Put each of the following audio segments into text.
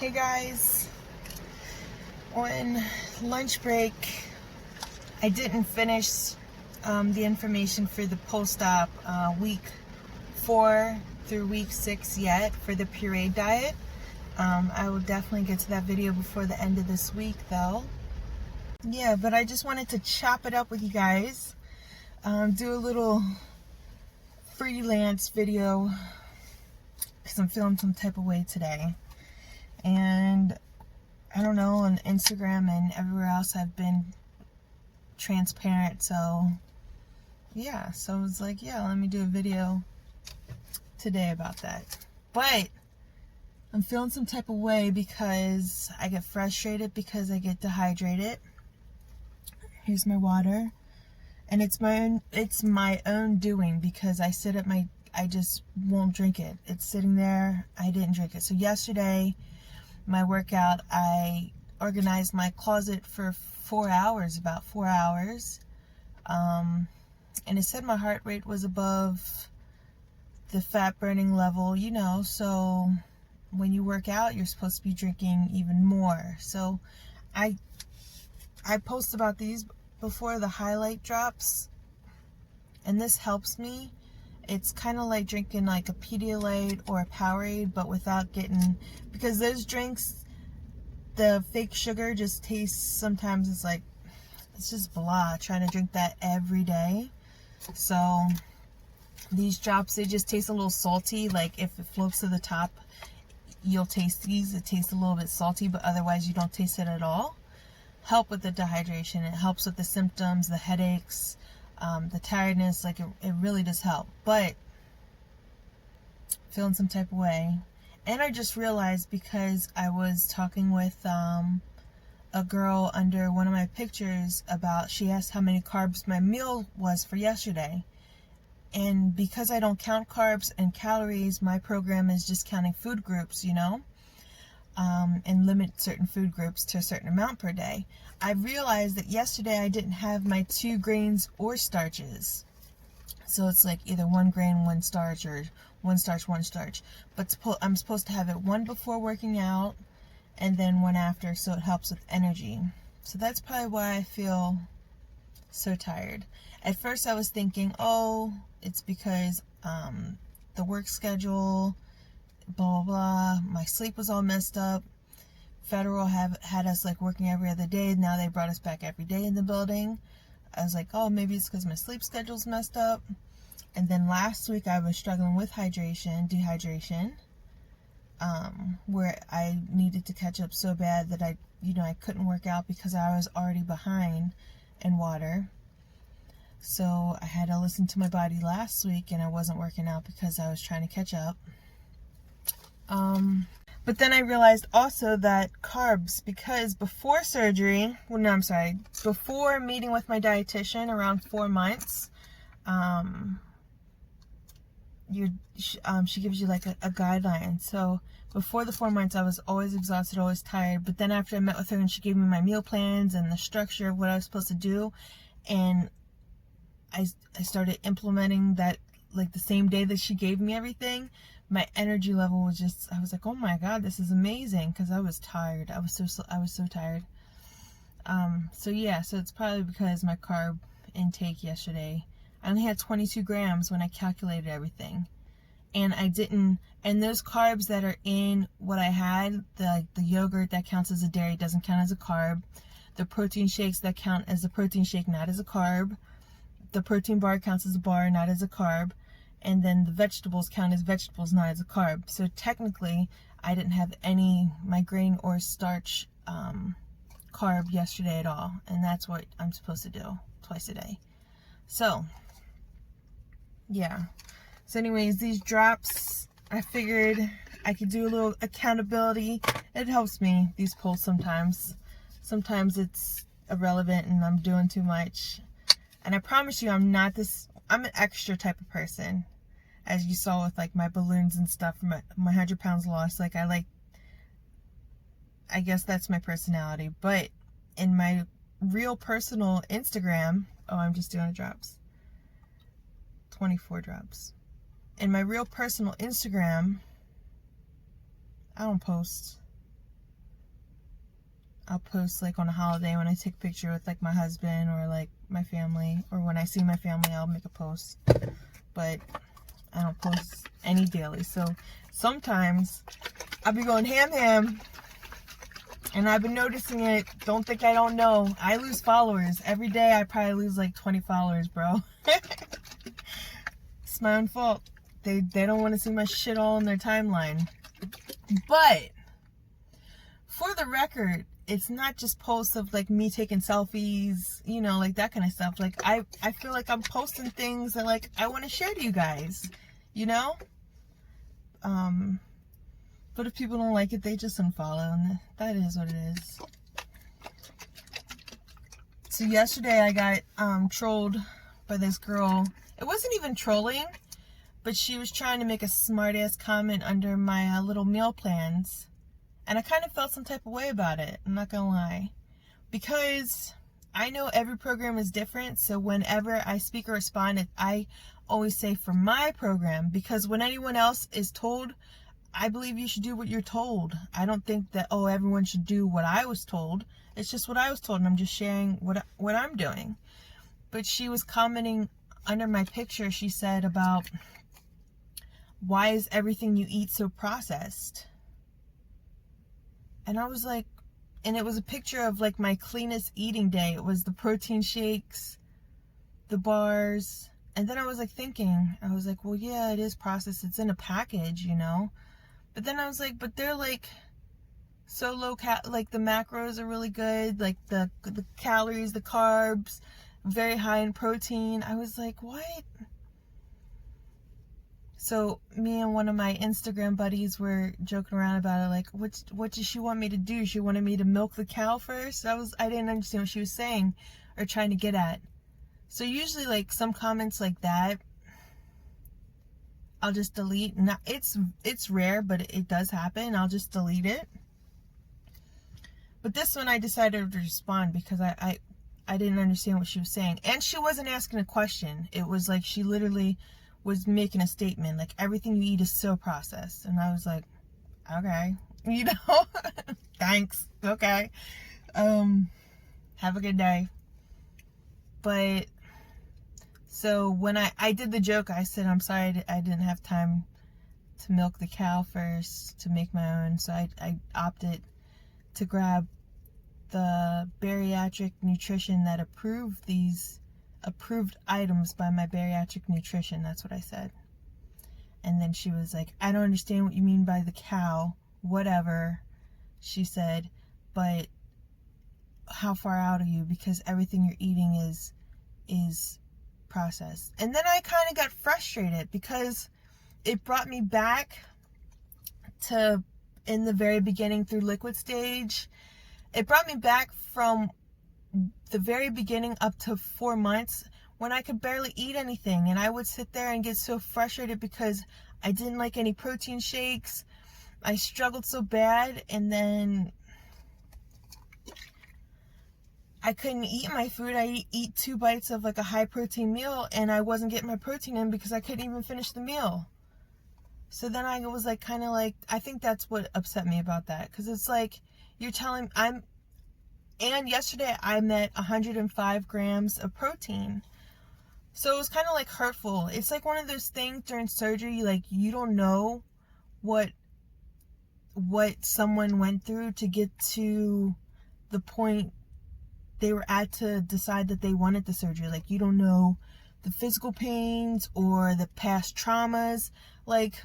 Hey guys, on lunch break I didn't finish the information for the post-op week 4 through week 6 yet for the puree diet. I will definitely get to that video before the end of this week though. Yeah, but I just wanted to chop it up with you guys, do a little freelance video because I'm feeling some type of way today. And I don't know, on Instagram and everywhere else I've been transparent, so yeah, so I was like, yeah, let me do a video today about that. But I'm feeling some type of way because I get frustrated because I get dehydrated. Here's my water, and it's my own doing because I just won't drink it. It's sitting there, I didn't drink it. So yesterday, my workout, I organized my closet for 4 hours, about 4 hours, and it said my heart rate was above the fat burning level, you know, so when you work out you're supposed to be drinking even more. So I post about these before, the highlight drops, and this helps me. It's kind of like drinking like a Pedialyte or a Powerade, but without getting, because those drinks, the fake sugar just tastes, sometimes it's like, it's just blah, trying to drink that every day. So these drops, they just taste a little salty. Like if it floats to the top, you'll taste these. It tastes a little bit salty, but otherwise you don't taste it at all. Help with the dehydration. It helps with the symptoms, the headaches, the tiredness. Like it really does help. But feeling some type of way. And I just realized, because I was talking with a girl under one of my pictures about, she asked how many carbs my meal was for yesterday. And because I don't count carbs and calories, my program is just counting food groups, you know, and limit certain food groups to a certain amount per day. I realized that yesterday I didn't have my 2 grains or starches. So it's like either 1 grain, 1 starch, or 1 starch, 1 starch. But I'm supposed to have it 1 before working out and then 1 after, so it helps with energy. So that's probably why I feel so tired. At first I was thinking, oh, it's because the work schedule, blah, blah, blah. My sleep was all messed up. Federal had us like working every other day. Now they brought us back every day in the building. I was like, oh, maybe it's because my sleep schedule's messed up. And then last week I was struggling with dehydration, where I needed to catch up so bad that I couldn't work out because I was already behind in water. So I had to listen to my body last week, and I wasn't working out because I was trying to catch up. But then I realized also that carbs, because before surgery, before meeting with my dietitian around 4 months, she gives you like a guideline. So before the 4 months I was always exhausted, always tired. But then after I met with her and she gave me my meal plans and the structure of what I was supposed to do, and I started implementing that like the same day that she gave me everything, my energy level was just, I was like, oh my God, this is amazing, because I was tired. I was so tired. So yeah, so it's probably because my carb intake yesterday, I only had 22 grams when I calculated everything. And and those carbs that are in what I had, the yogurt that counts as a dairy doesn't count as a carb. The protein shakes that count as a protein shake, not as a carb. The protein bar counts as a bar, not as a carb. And then the vegetables count as vegetables, not as a carb. So technically, I didn't have any grain or starch carb yesterday at all. And that's what I'm supposed to do twice a day. So, yeah. So anyways, these drops, I figured I could do a little accountability. It helps me, these polls sometimes. Sometimes it's irrelevant and I'm doing too much. And I promise you, I'm an extra type of person. As you saw with like my balloons and stuff, my 100 pounds lost. Like I guess that's my personality. But in my real personal Instagram, oh, I'm just doing drops. 24 drops. In my real personal Instagram, I don't post. I'll post like on a holiday when I take a picture with like my husband or like my family, or when I see my family, I'll make a post. But I don't post any daily. So sometimes I'll be going ham, and I've been noticing it. Don't think I don't know. I lose followers. Every day I probably lose like 20 followers, bro. It's my own fault. They don't want to see my shit all in their timeline. But for the record, it's not just posts of like me taking selfies, you know, like that kind of stuff. Like I feel like I'm posting things that like I want to share to you guys, you know? But if people don't like it, they just unfollow, and that is what it is. So yesterday I got trolled by this girl. It wasn't even trolling, but she was trying to make a smart ass comment under my little meal plans. And I kind of felt some type of way about it, I'm not gonna lie. Because I know every program is different, so whenever I speak or respond, I always say for my program, because when anyone else is told, I believe you should do what you're told. I don't think that, oh, everyone should do what I was told. It's just what I was told, and I'm just sharing what I'm doing. But she was commenting under my picture, she said about, why is everything you eat so processed? And I was like, and it was a picture of like my cleanest eating day. It was the protein shakes, the bars. And then I was like thinking, I was like, well, yeah, it is processed. It's in a package, you know? But then I was like, but they're like so low like the macros are really good. Like the calories, the carbs, very high in protein. I was like, what? So me and one of my Instagram buddies were joking around about it, like, what does she want me to do? She wanted me to milk the cow first? I didn't understand what she was saying or trying to get at. So usually like some comments like that, I'll just delete. Not, it's rare, but it does happen. I'll just delete it. But this one I decided to respond because I didn't understand what she was saying. And she wasn't asking a question. It was like she literally was making a statement, like everything you eat is so processed. And I was like, okay, you know, thanks, okay, have a good day. But so when I did the joke, I said, I'm sorry I didn't have time to milk the cow first to make my own, so I opted to grab the bariatric nutrition that approved these approved items by my bariatric nutrition. That's what I said. And then she was like, I don't understand what you mean by the cow, whatever, she said, but how far out are you, because everything you're eating is processed. And then I kind of got frustrated because it brought me back to in the very beginning through liquid stage. It brought me back from the very beginning up to 4 months when I could barely eat anything, and I would sit there and get so frustrated because I didn't like any protein shakes. I struggled so bad, and then I couldn't eat my food. I eat 2 bites of like a high protein meal, and I wasn't getting my protein in because I couldn't even finish the meal. So then I was like, kind of like, I think that's what upset me about that, because it's like, you're telling, and yesterday I met 105 grams of protein. So it was kind of like hurtful. It's like one of those things during surgery, like you don't know what someone went through to get to the point they were at to decide that they wanted the surgery. Like you don't know the physical pains or the past traumas, like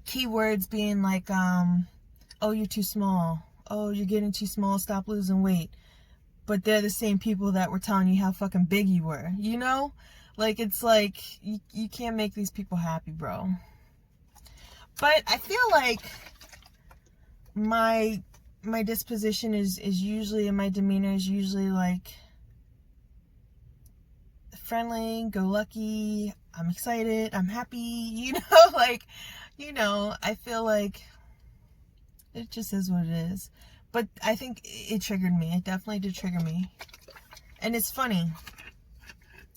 keywords being like, oh, you're too small. Oh, you're getting too small, stop losing weight. But they're the same people that were telling you how fucking big you were, you know? Like, it's like, you can't make these people happy, bro. But I feel like my disposition is usually, and my demeanor is usually like friendly, go lucky, I'm excited, I'm happy, you know? Like, you know, I feel like it just is what it is. But I think it triggered me. It definitely did trigger me. And it's funny,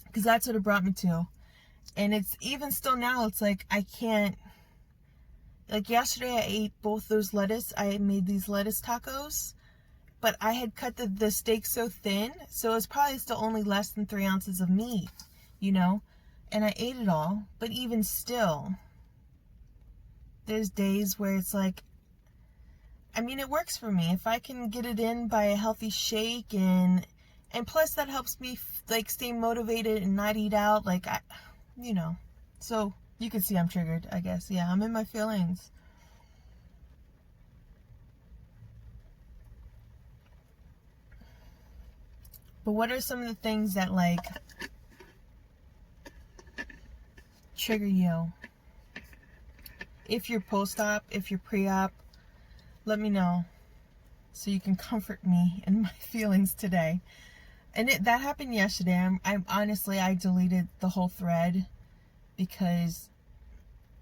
because that's what it brought me to. And it's even still now, it's like I can't, like yesterday I ate both those lettuce. I made these lettuce tacos. but I had cut the steak so thin, so it was probably still only less than 3 ounces of meat, you know, and I ate it all. But even still, there's days where it's like, I mean, it works for me. If I can get it in by a healthy shake, and plus that helps me like stay motivated and not eat out, like, you know. So you can see I'm triggered, I guess. Yeah, I'm in my feelings. But what are some of the things that like trigger you? If you're post-op, if you're pre-op, let me know so you can comfort me in my feelings today. And that happened yesterday. I'm honestly, I deleted the whole thread because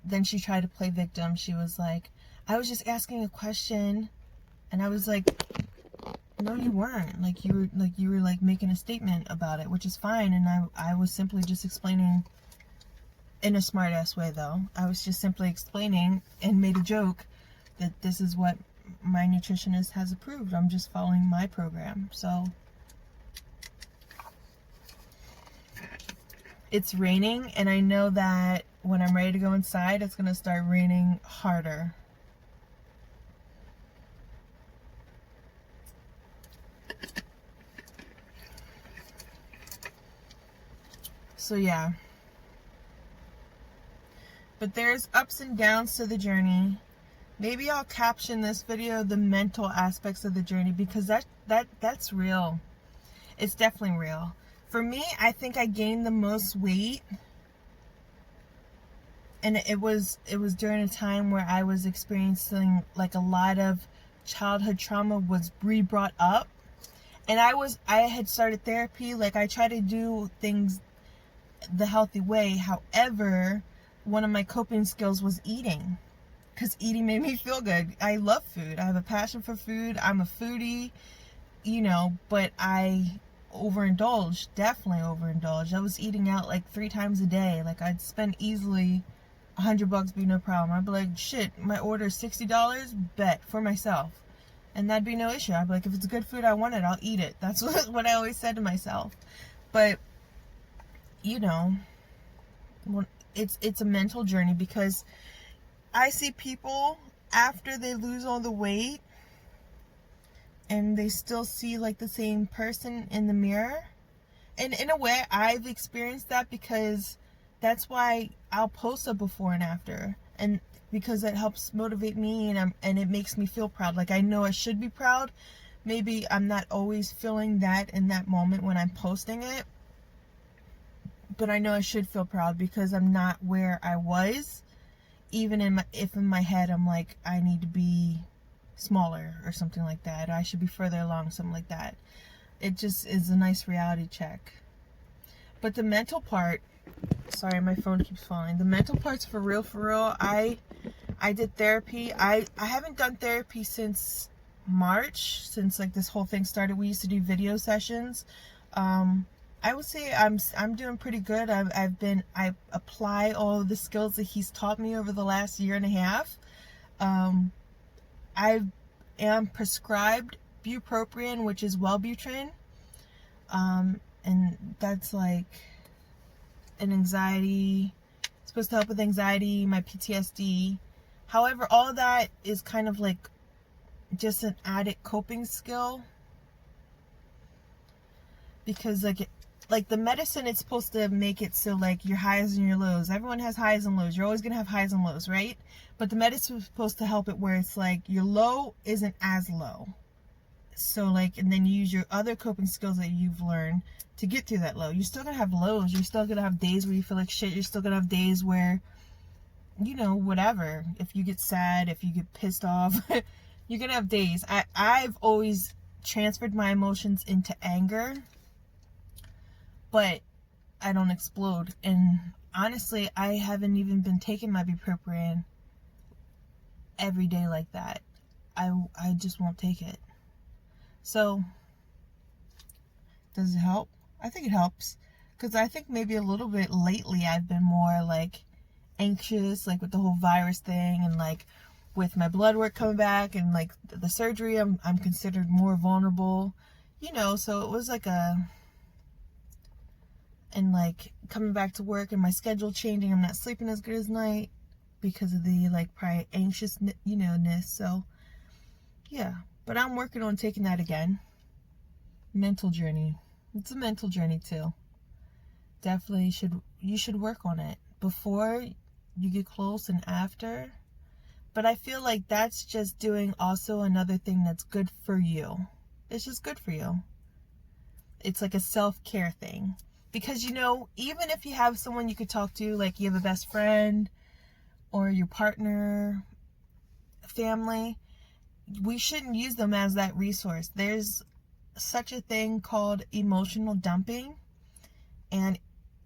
then she tried to play victim. She was like, I was just asking a question, and I was like, no, you weren't. Like you were like making a statement about it, which is fine. And I was simply just explaining in a smart ass way, though. I was just simply explaining and made a joke that this is what my nutritionist has approved. I'm just following my program. So it's raining, and I know that when I'm ready to go inside, it's going to start raining harder. So yeah. But there's ups and downs to the journey. Maybe I'll caption this video the mental aspects of the journey, because that's real. It's definitely real. For me, I think I gained the most weight, and it was during a time where I was experiencing like a lot of childhood trauma was re-brought up, and I had started therapy. Like, I try to do things the healthy way. However, one of my coping skills was eating, because eating made me feel good. I love food. I have a passion for food. I'm a foodie, you know, but I overindulged, definitely overindulged. I was eating out like 3 times a day. Like, I'd spend easily $100 be no problem. I'd be like, shit, my order is $60, bet, for myself. And that'd be no issue. I'd be like, if it's good food, I want it, I'll eat it. That's what I always said to myself. But, you know, it's a mental journey, because I see people after they lose all the weight and they still see like the same person in the mirror. And in a way, I've experienced that, because that's why I'll post a before and after, and because it helps motivate me, and it makes me feel proud. Like, I know I should be proud. Maybe I'm not always feeling that in that moment when I'm posting it, but I know I should feel proud, because I'm not where I was. Even if in my head I'm like, I need to be smaller or something like that, or I should be further along, something like that. It just is a nice reality check. But the mental part, sorry, my phone keeps falling. The mental part's for real, for real. I did therapy. I haven't done therapy since March, since like this whole thing started. We used to do video sessions. I would say I'm doing pretty good. I apply all of the skills that he's taught me over the last 1.5 years. I am prescribed bupropion, which is Wellbutrin, and that's like an anxiety, it's supposed to help with anxiety, my PTSD. However, all of that is kind of like just an added coping skill, because like the medicine, it's supposed to make it so like your highs and your lows. Everyone has highs and lows. You're always gonna have highs and lows, right? But the medicine is supposed to help it where it's like your low isn't as low. So like, and then you use your other coping skills that you've learned to get through that low. You're still gonna have lows. You're still gonna have days where you feel like shit. You're still gonna have days where, you know, whatever. If you get sad, if you get pissed off, you're gonna have days. I've always transferred my emotions into anger, but I don't explode. And honestly, I haven't even been taking my bupropion every day like that. I just won't take it. So, does it help? I think it helps, because I think maybe a little bit lately I've been more like anxious, like with the whole virus thing, and like with my blood work coming back and like the surgery, I'm considered more vulnerable, you know. So it was like and like coming back to work and my schedule changing, I'm not sleeping as good as night because of the like probably anxious, you know, ness. So yeah, but I'm working on taking that again. Mental journey. It's a mental journey too. Definitely you should work on it before you get close and after. But I feel like that's just doing also another thing that's good for you. It's just good for you. It's like a self-care thing. Because, you know, even if you have someone you could talk to, like you have a best friend or your partner, family, we shouldn't use them as that resource. There's such a thing called emotional dumping, and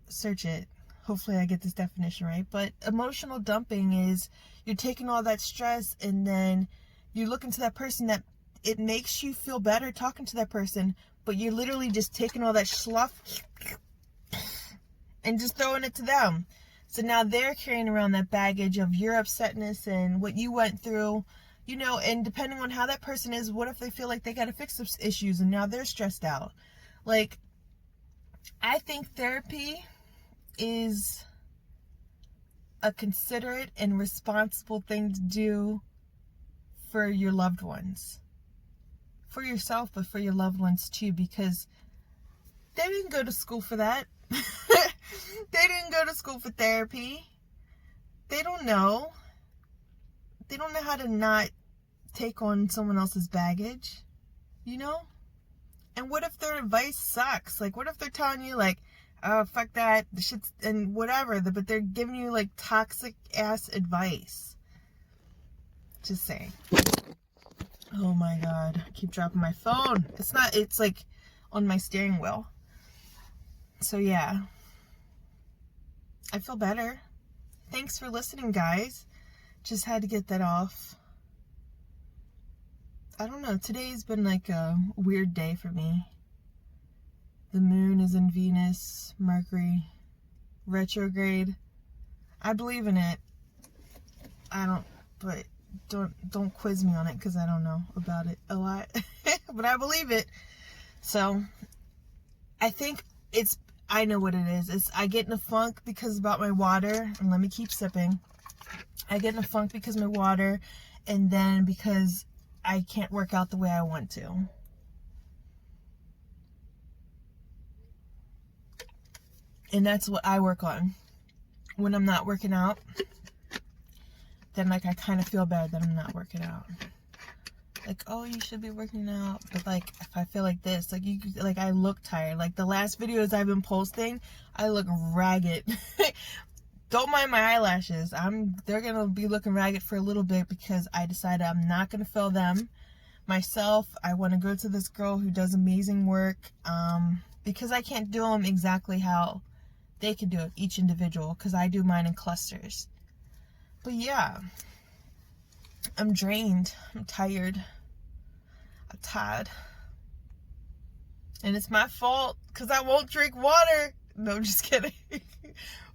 search it. Hopefully I get this definition right. But emotional dumping is you're taking all that stress and then you look into that person that it makes you feel better talking to that person, but you're literally just taking all that slough and just throwing it to them. So now they're carrying around that baggage of your upsetness and what you went through, you know, and depending on how that person is, what if they feel like they got to fix those issues and now they're stressed out? Like, I think therapy is a considerate and responsible thing to do for your loved ones. For yourself, but for your loved ones too, because they didn't go to school for that. They didn't go to school for therapy. They don't know. They don't know how to not take on someone else's baggage, you know? And what if their advice sucks? Like, what if they're telling you, like, oh, fuck that, the shit's, and whatever, but they're giving you, like, toxic-ass advice. Just saying. Oh, my God. I keep dropping my phone. It's, like, on my steering wheel. So, yeah. I feel better. Thanks for listening, guys. Just had to get that off. I don't know. Today's been like a weird day for me. The moon is in Venus, Mercury, retrograde. I believe in it. But don't quiz me on it because I don't know about it a lot. But I believe it. So I think I know what it is. I get in a funk because about my water, and let me keep sipping. I get in a funk because of my water, and then because I can't work out the way I want to. And that's what I work on. When I'm not working out, then like I kind of feel bad that I'm not working out. Like, oh, you should be working out. But like, if I feel like this, like I look tired. Like the last videos I've been posting, I look ragged. Don't mind my eyelashes. They're gonna be looking ragged for a little bit because I decided I'm not gonna fill them myself. I want to go to this girl who does amazing work, because I can't do them exactly how they can do it, each individual, because I do mine in clusters. But yeah, I'm drained. I'm tired. I'm tired. And it's my fault because I won't drink water. No, I'm just kidding.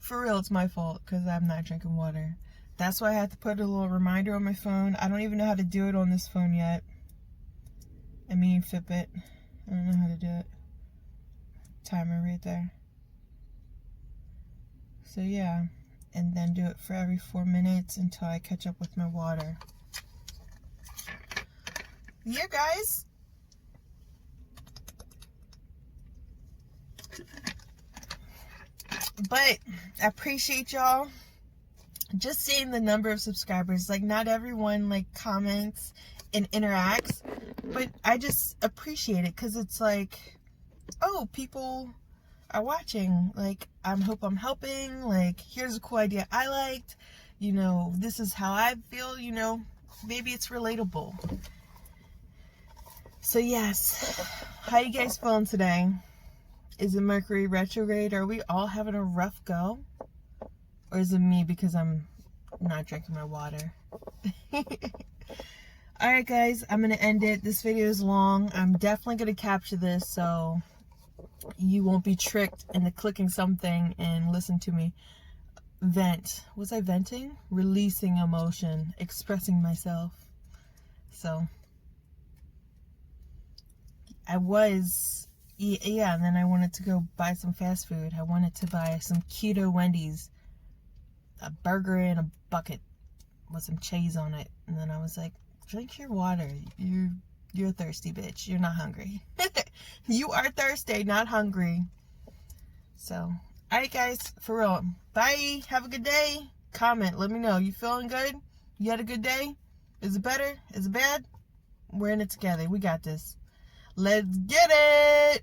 For real, it's my fault because I'm not drinking water. That's why I had to put a little reminder on my phone. I don't even know how to do it on this phone yet. I mean Fitbit. I don't know how to do it. Timer right there. So yeah. And then do it for every 4 minutes until I catch up with my water. Yeah, guys. But I appreciate y'all. Just seeing the number of subscribers. Like, not everyone, like, comments and interacts. But I just appreciate it because it's like, oh, people are watching. Like, I hope I'm helping. Like, here's a cool idea I liked. You know, this is how I feel. You know, maybe it's relatable. So, yes. How you guys feeling today? Is it Mercury retrograde? Are we all having a rough go? Or is it me because I'm not drinking my water? Alright guys, I'm going to end it. This video is long. I'm definitely going to capture this so you won't be tricked into clicking something and listen to me vent. Was I venting? Releasing emotion, expressing myself. So I was, yeah, and then I wanted to go buy some fast food. I wanted to buy some keto Wendy's, a burger in a bucket with some cheese on it. And then I was like, drink your water. You're a thirsty bitch. You're not hungry. You are thirsty, not hungry. So, alright guys, for real. Bye. Have a good day. Comment. Let me know. You feeling good? You had a good day? Is it better? Is it bad? We're in it together. We got this. Let's get it!